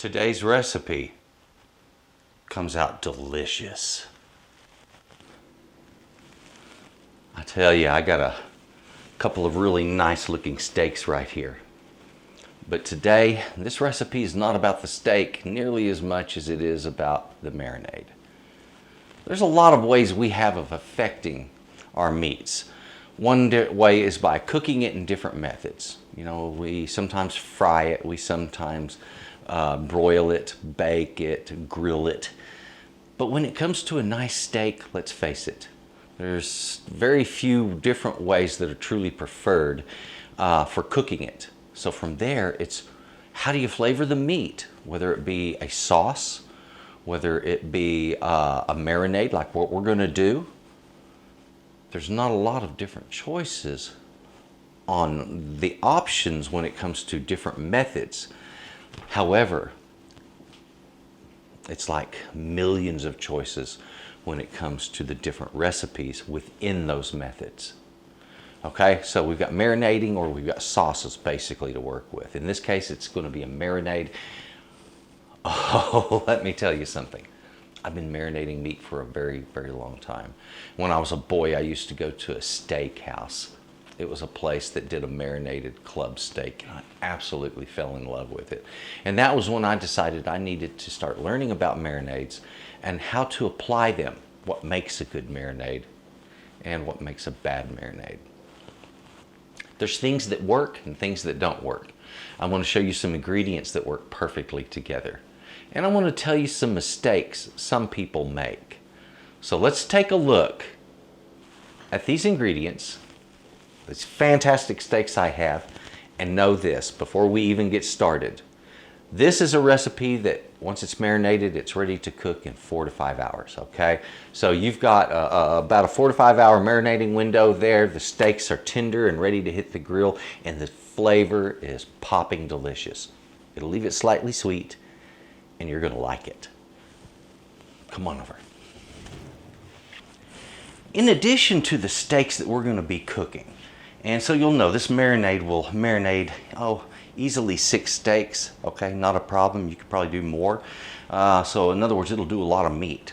Today's recipe comes out delicious. I tell you, I got a couple of really nice looking steaks right here. But today, this recipe is not about the steak nearly as much as it is about the marinade. There's a lot of ways we have of affecting our meats. One way is by cooking it in different methods. You know, we sometimes fry it, we sometimes broil it, bake it, grill it. But when it comes to a nice steak, let's face it, there's very few different ways that are truly preferred for cooking it. So from there, it's how do you flavor the meat? Whether it be a sauce, whether it be a marinade like what we're gonna do. There's not a lot of different choices on the options when it comes to different methods. However, it's like millions of choices when it comes to the different recipes within those methods. Okay, so we've got marinating or we've got sauces basically to work with. In this case, it's going to be a marinade. Oh, let me tell you something. I've been marinating meat for a very, very long time. When I was a boy, I used to go to a steakhouse. It was a place that did a marinated club steak. I absolutely fell in love with it. And that was when I decided I needed to start learning about marinades and how to apply them. What makes a good marinade and what makes a bad marinade. There's things that work and things that don't work. I want to show you some ingredients that work perfectly together. And I want to tell you some mistakes some people make. So let's take a look at these ingredients, these fantastic steaks I have, and know this before we even get started. This is a recipe that once it's marinated, it's ready to cook in 4 to 5 hours, okay? So you've got about a 4 to 5 hour marinating window there. The steaks are tender and ready to hit the grill, and the flavor is popping delicious. It'll leave it slightly sweet, and you're gonna like it. Come on over. In addition to the steaks that we're gonna be cooking, and so you'll know this marinade will marinate, easily 6 steaks, okay, not a problem. You could probably do more. So in other words, it'll do a lot of meat.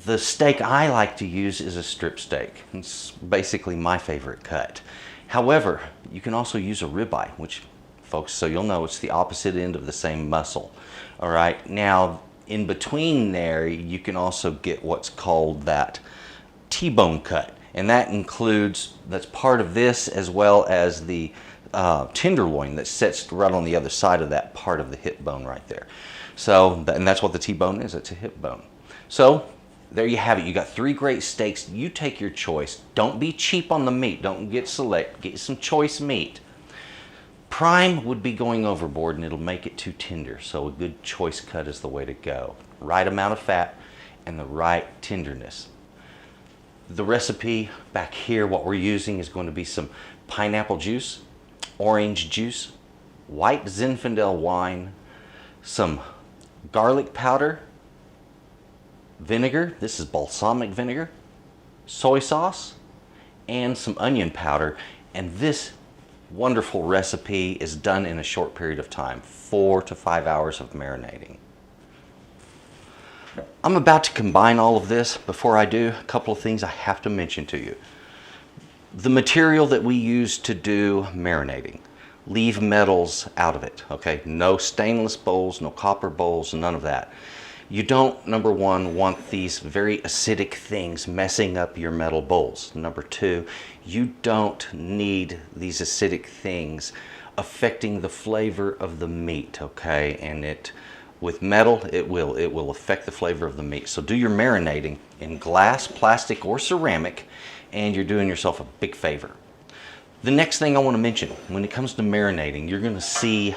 The steak I like to use is a strip steak. It's basically my favorite cut. However, you can also use a ribeye, which, folks, so you'll know it's the opposite end of the same muscle. All right, now in between there, you can also get what's called that T-bone cut. And that includes, that's part of this as well as the tenderloin that sits right on the other side of that part of the hip bone right there. So, and that's what the T-bone is, it's a hip bone. So there you have it. You got 3 great steaks. You take your choice. Don't be cheap on the meat. Don't get select. Get some choice meat. Prime would be going overboard and it'll make it too tender. So a good choice cut is the way to go. Right amount of fat and the right tenderness. The recipe back here, what we're using is going to be some pineapple juice, orange juice, white Zinfandel wine, some garlic powder, vinegar, this is balsamic vinegar, soy sauce, and some onion powder. And this wonderful recipe is done in a short period of time, 4 to 5 hours of marinating. I'm about to combine all of this. Before I do, a couple of things I have to mention to you. The material that we use to do marinating, leave metals out of it, okay? No stainless bowls, no copper bowls, none of that. You don't, number 1, want these very acidic things messing up your metal bowls. Number 2, you don't need these acidic things affecting the flavor of the meat, okay? And with metal, it will affect the flavor of the meat. So do your marinating in glass, plastic, or ceramic, and you're doing yourself a big favor. The next thing I want to mention, when it comes to marinating, you're going to see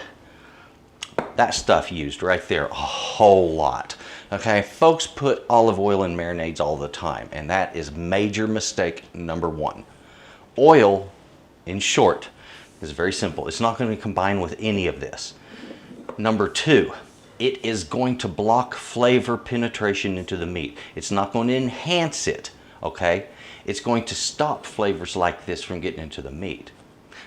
that stuff used right there a whole lot. Okay, folks put olive oil in marinades all the time, and that is major mistake number 1. Oil, in short, is very simple. It's not going to combine with any of this. Number 2, it is going to block flavor penetration into the meat. It's not going to enhance it, okay? It's going to stop flavors like this from getting into the meat.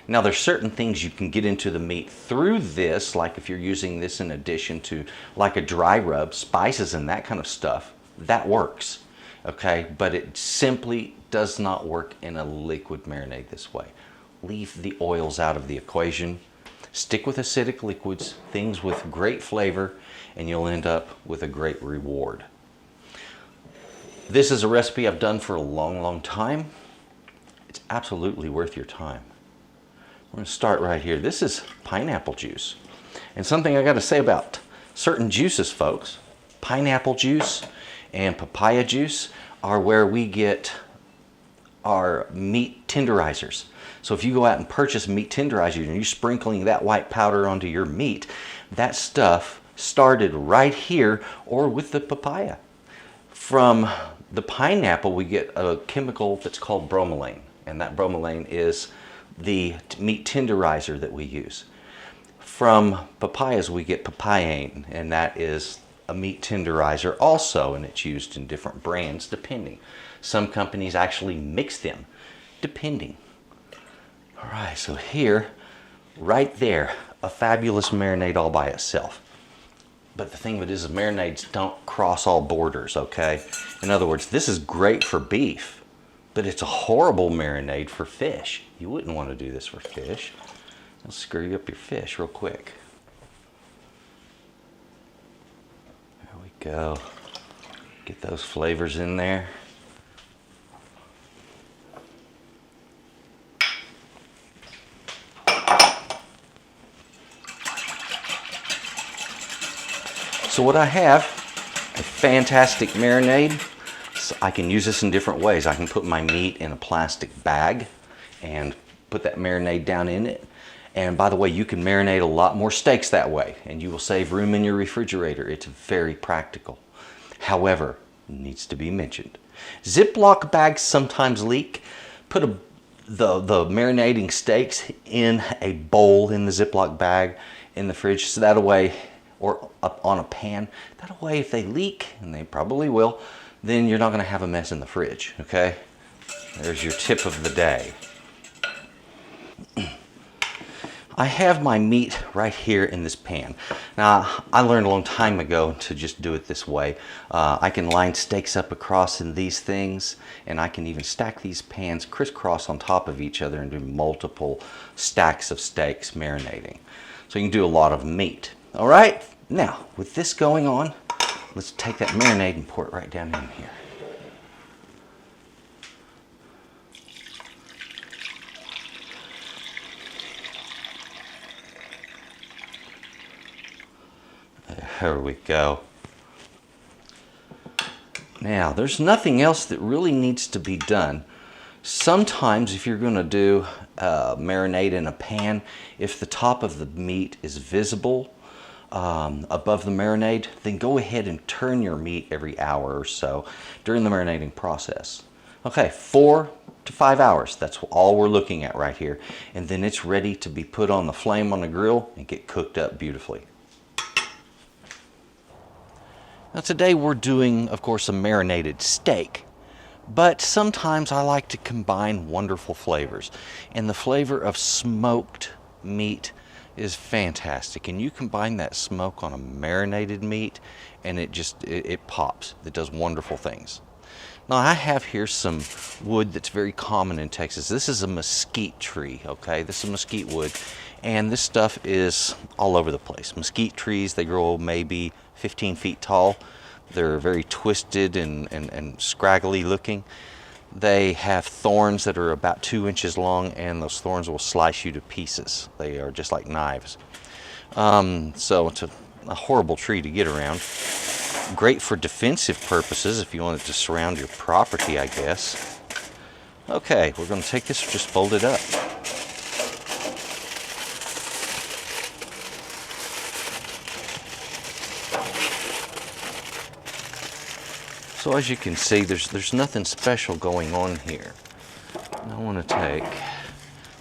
Now there's certain things you can get into the meat through this, like if you're using this in addition to like a dry rub, spices and that kind of stuff, that works, okay? But it simply does not work in a liquid marinade this way. Leave the oils out of the equation. Stick with acidic liquids, things with great flavor, and you'll end up with a great reward. This is a recipe I've done for a long, long time. It's absolutely worth your time. We're going to start right here. This is pineapple juice. And something I got to say about certain juices, folks. Pineapple juice and papaya juice are where we get our meat tenderizers. So if you go out and purchase meat tenderizer and you're sprinkling that white powder onto your meat, that stuff started right here or with the papaya. From the pineapple, we get a chemical that's called bromelain, and that bromelain is the meat tenderizer that we use. From papayas, we get papain, and that is a meat tenderizer also, and it's used in different brands depending. Some companies actually mix them depending. All right, so here, right there, a fabulous marinade all by itself. But the thing of it is marinades don't cross all borders, okay? In other words, this is great for beef, but it's a horrible marinade for fish. You wouldn't want to do this for fish. It'll screw up your fish real quick. There we go. Get those flavors in there. So what I have, a fantastic marinade. So I can use this in different ways. I can put my meat in a plastic bag and put that marinade down in it. And by the way, you can marinate a lot more steaks that way, and you will save room in your refrigerator. It's very practical. However, needs to be mentioned, Ziploc bags sometimes leak. Put the marinating steaks in a bowl in the Ziploc bag in the fridge, so that way, or up on a pan. That way, if they leak, and they probably will, then you're not going to have a mess in the fridge, okay? There's your tip of the day. I have my meat right here in this pan. Now, I learned a long time ago to just do it this way. I can line steaks up across in these things, and I can even stack these pans crisscross on top of each other and do multiple stacks of steaks marinating. So you can do a lot of meat. All right, now with this going on, let's take that marinade and pour it right down in here. There we go. Now, there's nothing else that really needs to be done. Sometimes if you're going to do marinade in a pan, if the top of the meat is visible above the marinade, then go ahead and turn your meat every hour or so during the marinating process. Okay, 4 to 5 hours, that's all we're looking at right here. And then it's ready to be put on the flame on the grill and get cooked up beautifully. Now today we're doing, of course, a marinated steak, but sometimes I like to combine wonderful flavors, and the flavor of smoked meat is fantastic, and you combine that smoke on a marinated meat and it pops. It does wonderful things. Now I have here some wood that's very common in Texas. This is a mesquite tree, okay? This is mesquite wood, and this stuff is all over the place. Mesquite trees, they grow maybe 15 feet tall. They're very twisted and scraggly looking. They have thorns that are about 2 inches long, and those thorns will slice you to pieces. They are just like knives. So it's a horrible tree to get around. Great for defensive purposes if you wanted to surround your property, I guess. Okay, we're going to take this, just fold it up. So as you can see, there's nothing special going on here. And I want to take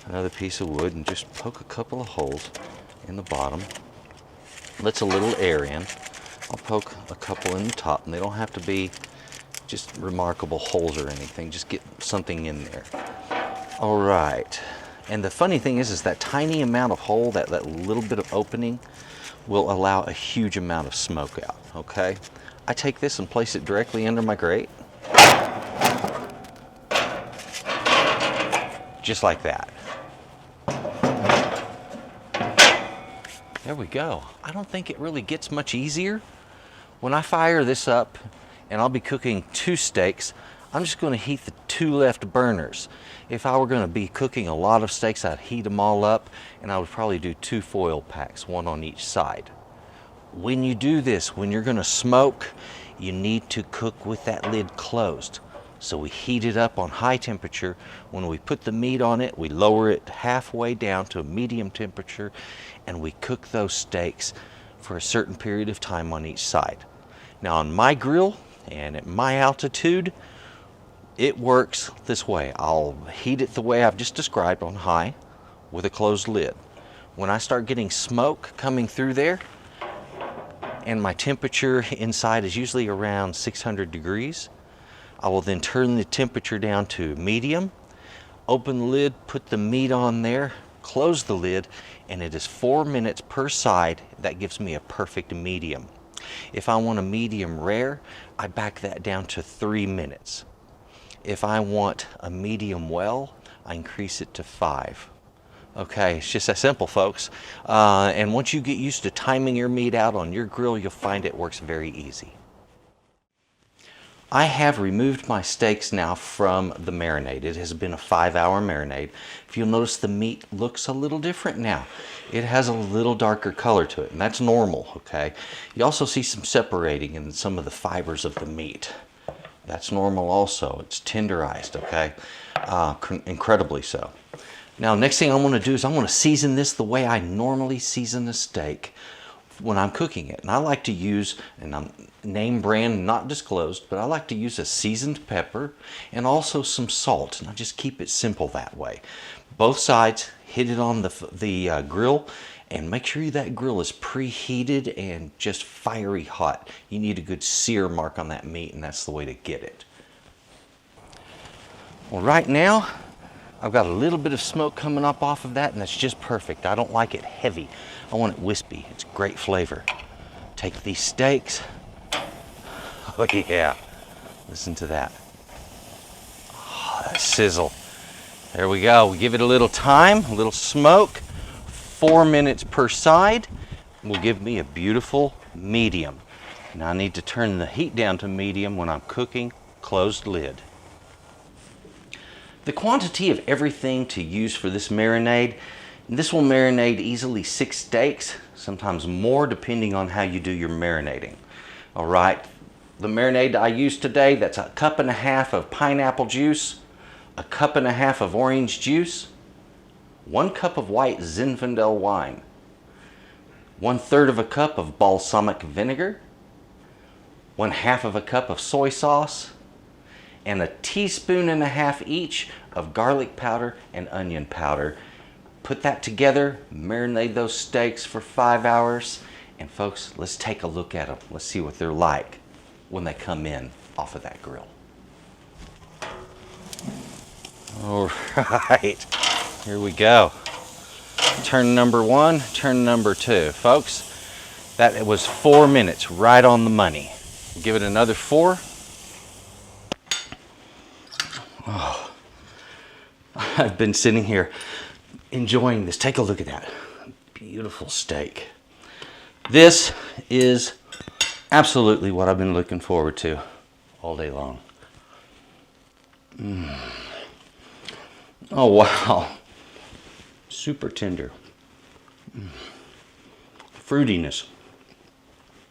another piece of wood and just poke a couple of holes in the bottom. Lets a little air in. I'll poke a couple in the top, and they don't have to be just remarkable holes or anything. Just get something in there. All right, And the funny thing is that tiny amount of hole, that little bit of opening, will allow a huge amount of smoke out, okay? I take this and place it directly under my grate. Just like that. There we go. I don't think it really gets much easier. When I fire this up, and I'll be cooking 2 steaks, I'm just gonna heat the 2 left burners. If I were gonna be cooking a lot of steaks, I'd heat them all up, and I would probably do 2 foil packs, 1 on each side. When you do this, when you're gonna smoke, you need to cook with that lid closed. So we heat it up on high temperature. When we put the meat on it, we lower it halfway down to a medium temperature, and we cook those steaks for a certain period of time on each side. Now on my grill and at my altitude, it works this way. I'll heat it the way I've just described on high with a closed lid. When I start getting smoke coming through there, and my temperature inside is usually around 600 degrees, I will then turn the temperature down to medium, open the lid, put the meat on there, close the lid, and it is 4 minutes per side. That gives me a perfect medium. If I want a medium rare, I back that down to 3 minutes. If I want a medium well, I increase it to 5. Okay, it's just that simple, folks. And once you get used to timing your meat out on your grill, you'll find it works very easy. I have removed my steaks now from the marinade. It has been a 5-hour marinade. If you'll notice, the meat looks a little different now. It has a little darker color to it, and that's normal, okay? You also see some separating in some of the fibers of the meat. That's normal also. It's tenderized, okay? Incredibly so. Now, next thing I want to do is I want to season this the way I normally season a steak when I'm cooking it. And I like to use, and I'm name brand not disclosed, but I like to use a seasoned pepper and also some salt, and I just keep it simple that way. Both sides, hit it on the grill, and make sure that grill is preheated and just fiery hot. You need a good sear mark on that meat, and that's the way to get it. Well, right now I've got a little bit of smoke coming up off of that, and that's just perfect. I don't like it heavy. I want it wispy. It's great flavor. Take these steaks. Oh yeah, listen to that. Oh, that sizzle. There we go. We give it a little time, a little smoke. 4 minutes per side will give me a beautiful medium. Now I need to turn the heat down to medium when I'm cooking, closed lid. The quantity of everything to use for this marinade, this will marinate easily 6 steaks, sometimes more depending on how you do your marinating. All right, the marinade I used today, that's a 1.5 cups of pineapple juice, 1.5 cups of orange juice, 1 cup of white Zinfandel wine, 1/3 cup of balsamic vinegar, 1/2 cup of soy sauce, and 1.5 teaspoons each of garlic powder and onion powder. Put that together, marinate those steaks for 5 hours, and folks, let's take a look at them. Let's see what they're like when they come in off of that grill. All right, here we go. Turn number 1, turn number 2. Folks, that was 4 minutes, right on the money. Give it another 4. Oh, I've been sitting here enjoying this. Take a look at that. Beautiful steak. This is absolutely what I've been looking forward to all day long. Oh, wow. Super tender. Fruitiness.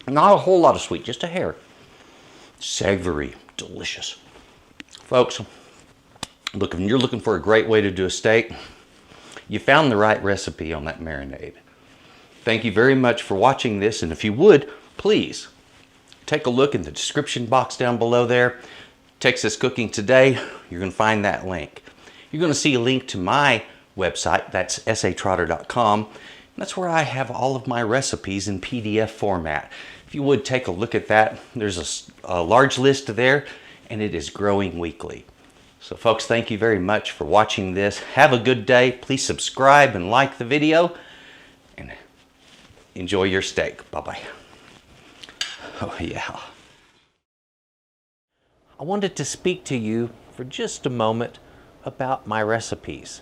Not a whole lot of sweet, just a hair. Savory, delicious. Folks, look, if you're looking for a great way to do a steak, you found the right recipe on that marinade. Thank you very much for watching this, and if you would, please take a look in the description box down below there. Texas Cooking Today, you're going to find that link. You're going to see a link to my website, that's S.A.Trotter.com. That's where I have all of my recipes in PDF format. If you would take a look at that, there's a large list there, and it is growing weekly. So folks, thank you very much for watching this. Have a good day. Please subscribe and like the video. And enjoy your steak. Bye-bye. Oh yeah. I wanted to speak to you for just a moment about my recipes.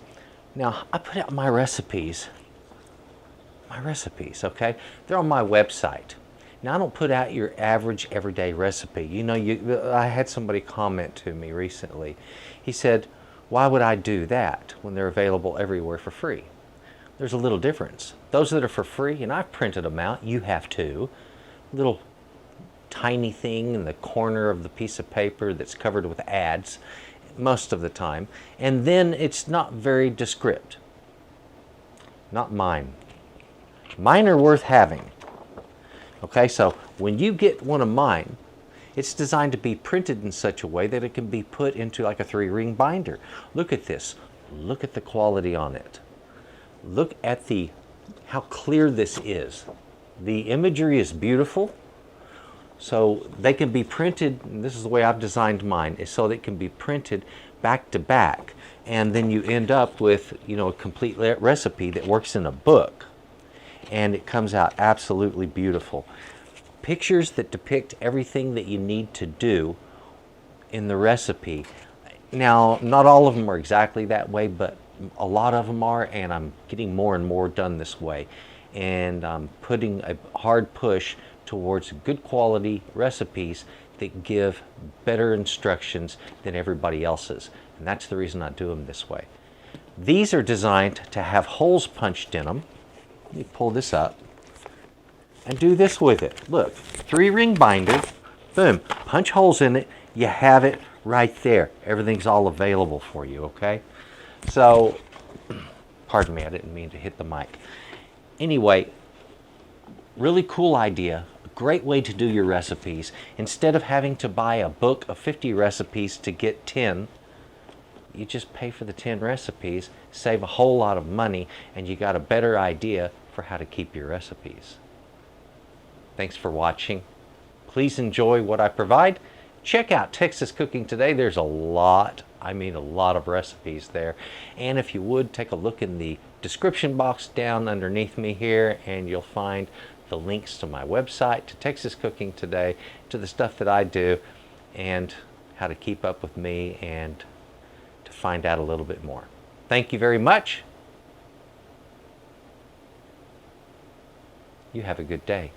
Now, I put out my recipes, okay? They're on my website. Now, I don't put out your average everyday recipe. You know, I had somebody comment to me recently. He said, why would I do that when they're available everywhere for free? There's a little difference. Those that are for free, and I've printed them out, you have too, little tiny thing in the corner of the piece of paper that's covered with ads most of the time, and then it's not very descriptive. Not mine. Mine are worth having. Okay, so when you get one of mine, it's designed to be printed in such a way that it can be put into like a 3-ring binder. Look at this. Look at the quality on it. Look at how clear this is. The imagery is beautiful. So they can be printed, and this is the way I've designed mine, is so they can be printed back to back. And then you end up with, you know, a complete recipe that works in a book. And it comes out absolutely beautiful. Pictures that depict everything that you need to do in the recipe. Now, not all of them are exactly that way, but a lot of them are, and I'm getting more and more done this way. And I'm putting a hard push towards good quality recipes that give better instructions than everybody else's. And that's the reason I do them this way. These are designed to have holes punched in them. Let me pull this up and do this with it. Look, 3-ring binder, boom, punch holes in it, you have it right there. Everything's all available for you, okay? So, pardon me, I didn't mean to hit the mic. Anyway, really cool idea. Great way to do your recipes. Instead of having to buy a book of 50 recipes to get 10, you just pay for the 10 recipes, save a whole lot of money, and you got a better idea for how to keep your recipes. Thanks for watching. Please enjoy what I provide. Check out Texas Cooking Today. There's a lot, I mean a lot of recipes there. And if you would, take a look in the description box down underneath me here, and you'll find the links to my website, to Texas Cooking Today, to the stuff that I do, and how to keep up with me and to find out a little bit more. Thank you very much. You have a good day.